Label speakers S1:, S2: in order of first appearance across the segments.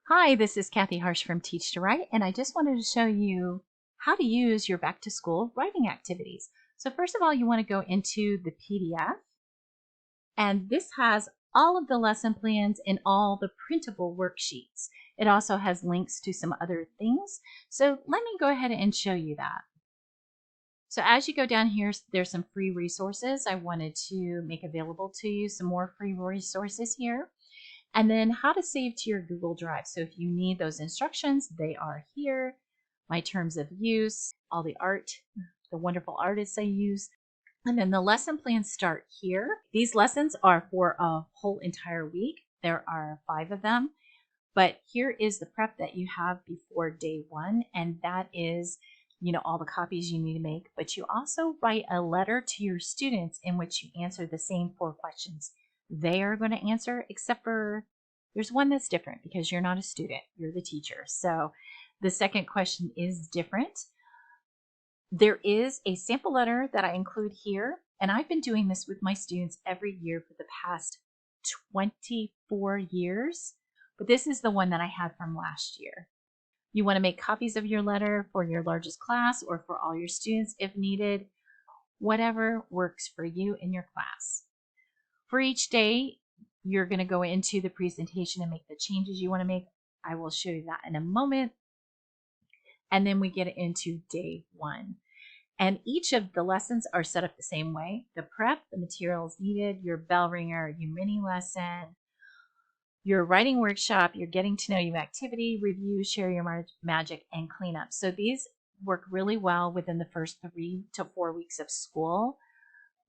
S1: Hi, this is Kathy Harsh from Teach2Write, and I just wanted to show you how to use your back to school writing activities. So first of all, you want to go into the PDF, and this has all of the lesson plans and all the printable worksheets. It also has links to some other things. So let me go ahead and show you that. So as you go down here, there's some free resources I wanted to make available to you, some more free resources here. And then how to save to your Google Drive. So if you need those instructions, they are here. My terms of use, all the art, the wonderful artists I use. And then the lesson plans start here. These lessons are for a whole entire week. There are 5 of them. But here is the prep that you have before day 1. And that is, all the copies you need to make. But you also write a letter to your students in which you answer the same 4 questions they are going to answer, except for there's one that's different because you're not a student, you're the teacher. So the second question is different. There is a sample letter that I include here, and I've been doing this with my students every year for the past 24 years, but this is the one that I had from last year. You want to make copies of your letter for your largest class or for all your students if needed, whatever works for you in your class. For each day, you're going to go into the presentation and make the changes you want to make. I will show you that in a moment. And then we get into day 1. And each of the lessons are set up the same way. The prep, the materials needed, your bell ringer, your mini lesson, your writing workshop, your getting to know you activity, review, share your magic, and cleanup. So these work really well within the first 3 to 4 weeks of school.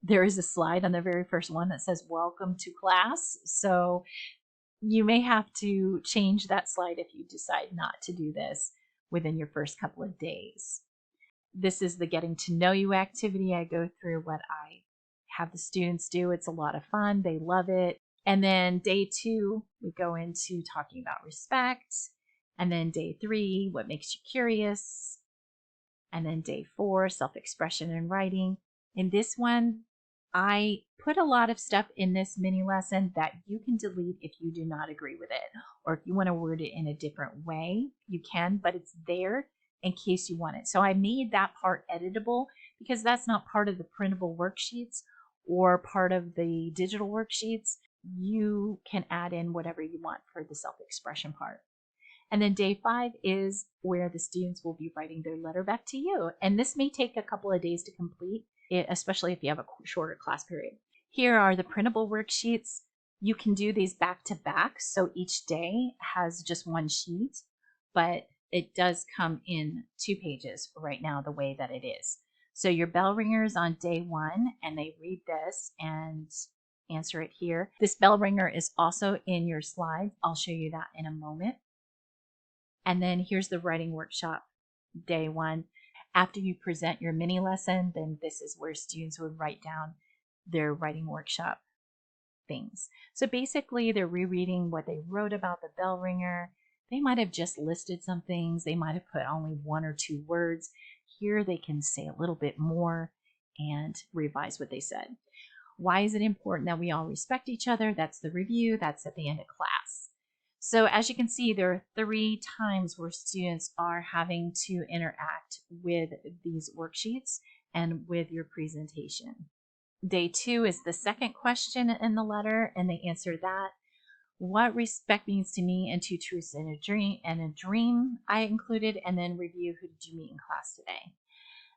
S1: There is a slide on the very first one that says welcome to class. So you may have to change that slide if you decide not to do this within your first couple of days. This is the getting to know you activity. I go through what I have the students do. It's a lot of fun. They love it. And then day 2, we go into talking about respect. And then day 3, what makes you curious. And then day 4, self-expression and writing. In this one, I put a lot of stuff in this mini lesson that you can delete if you do not agree with it, or if you want to word it in a different way, you can, but it's there in case you want it. So I made that part editable because that's not part of the printable worksheets or part of the digital worksheets. You can add in whatever you want for the self-expression part. And then day 5 is where the students will be writing their letter back to you. And this may take a couple of days to complete, especially if you have a shorter class period. Here are the printable worksheets. You can do these back to back, so each day has just one sheet, but it does come in 2 pages right now the way that it is. So your bell ringers on day 1, and they read this and answer it here. This bell ringer is also in your slides. I'll show you that in a moment. And then here's the writing workshop, day 1. After you present your mini lesson, then this is where students would write down their writing workshop things. So basically, they're rereading what they wrote about the bell ringer. They might have just listed some things. They might have put only 1 or 2 words. Here they can say a little bit more and revise what they said. Why is it important that we all respect each other? That's the review. That's at the end of class. So as you can see, there are 3 times where students are having to interact with these worksheets and with your presentation. Day 2 is the second question in the letter, and they answer that. What respect means to me, and 2 truths and a dream I included, and then review who did you meet in class today.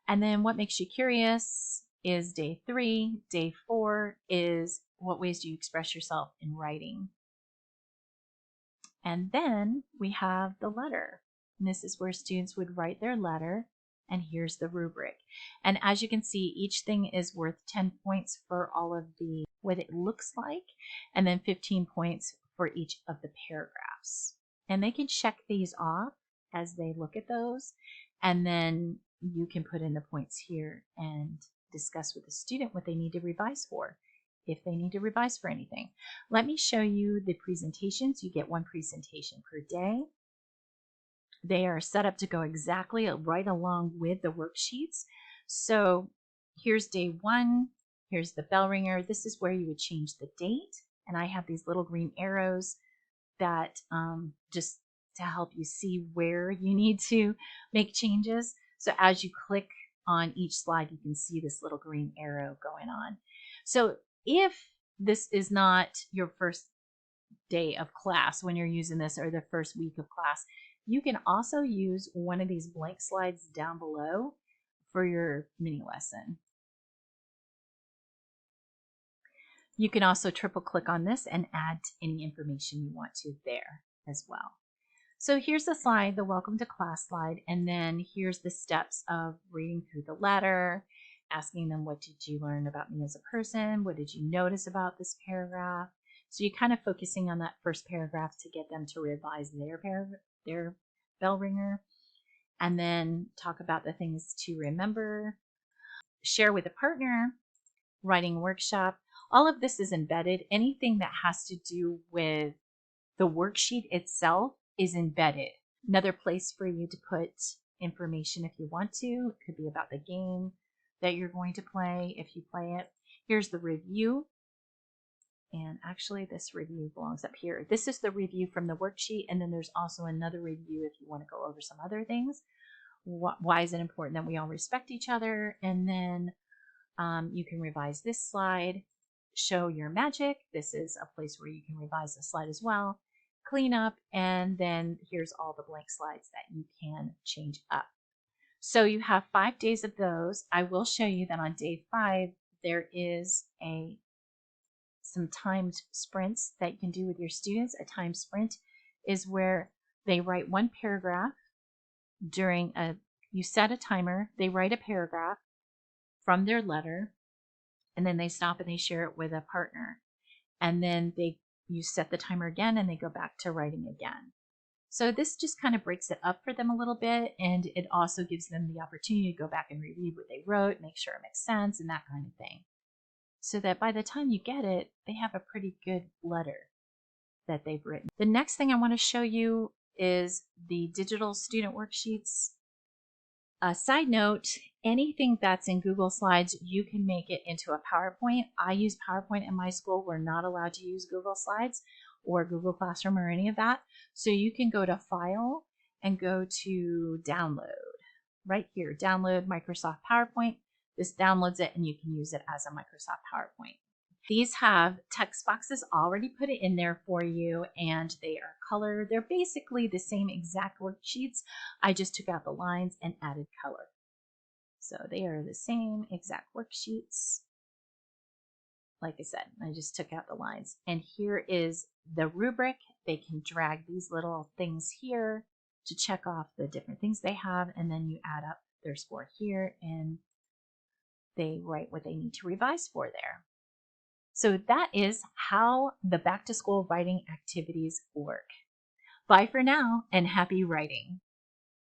S1: And then what makes you curious is day 3. Day 4 is what ways do you express yourself in writing. And then we have the letter. And this is where students would write their letter. And here's the rubric. And as you can see, each thing is worth 10 points for all of the what it looks like, and then 15 points for each of the paragraphs. And they can check these off as they look at those. And then you can put in the points here and discuss with the student what they need to revise for, if they need to revise for anything. Let me show you the presentations. You get 1 presentation per day. They are set up to go exactly right along with the worksheets. So here's day 1. Here's the bell ringer. This is where you would change the date. And I have these little green arrows that just to help you see where you need to make changes. So as you click on each slide, you can see this little green arrow going on. So if this is not your first day of class when you're using this, or the first week of class, you can also use one of these blank slides down below for your mini lesson. You can also triple click on this and add any information you want to there as well. So here's the slide, the welcome to class slide, and then here's the steps of reading through the letter, asking them, what did you learn about me as a person? What did you notice about this paragraph? So you're kind of focusing on that first paragraph to get them to revise their bell ringer, and then talk about the things to remember, share with a partner, writing workshop. All of this is embedded. Anything that has to do with the worksheet itself is embedded. Another place for you to put information if you want to. It could be about the game that you're going to play if you play it. Here's the review. And actually this review belongs up here. This is the review from the worksheet, and then there's also another review if you want to go over some other things. Why is it important that we all respect each other? And then you can revise this slide. Show your magic. This is a place where you can revise the slide as well. Clean up, and then here's all the blank slides that you can change up. So you have 5 days of those. I will show you that on day 5 there is some timed sprints that you can do with your students. A timed sprint is where they write one paragraph during you set a timer, they write a paragraph from their letter, and then they stop and they share it with a partner. And then you set the timer again and they go back to writing again. So this just kind of breaks it up for them a little bit, and it also gives them the opportunity to go back and reread what they wrote, make sure it makes sense and that kind of thing. So that by the time you get it, they have a pretty good letter that they've written. The next thing I want to show you is the digital student worksheets. A side note, anything that's in Google Slides, you can make it into a PowerPoint. I use PowerPoint in my school. We're not allowed to use Google Slides or Google Classroom or any of that. So you can go to File and go to Download. Right here, Download Microsoft PowerPoint. This downloads it and you can use it as a Microsoft PowerPoint. These have text boxes already put it in there for you, and they are colored. They're basically the same exact worksheets. I just took out the lines and added color. So they are the same exact worksheets. Like I said, I just took out the lines. And here is the rubric. They can drag these little things here to check off the different things they have, and then you add up their score here, and they write what they need to revise for there. So that is how the back to school writing activities work. Bye for now, and happy writing.